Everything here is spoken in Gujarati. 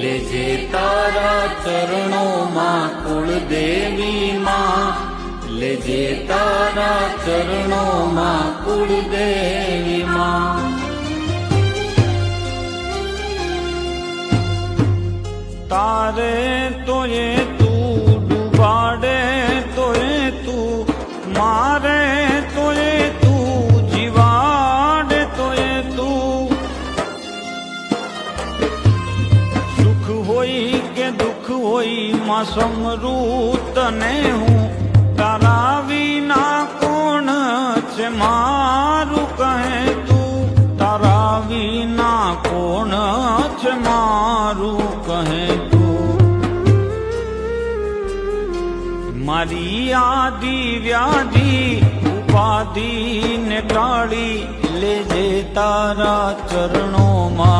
લેજે તારા ચરણોમાં કુળદેવી માં, લેજે તારા ચરણોમાં કુળદેવી માં. તારે તોય તું ડૂબાડે તોય તું, મારે તોય તું જીવાડે તોય તું. સુખ હોય કે દુઃખ હોય માં સમરું તને હું, તારા વિના કોણ છે મારું કહે તું, તારા વિના કોણ છે મારું કહે તું. મારી આદિ વ્યાધિ ઉપાધિ ને ટાળી, લેજે તારા ચરણોમાં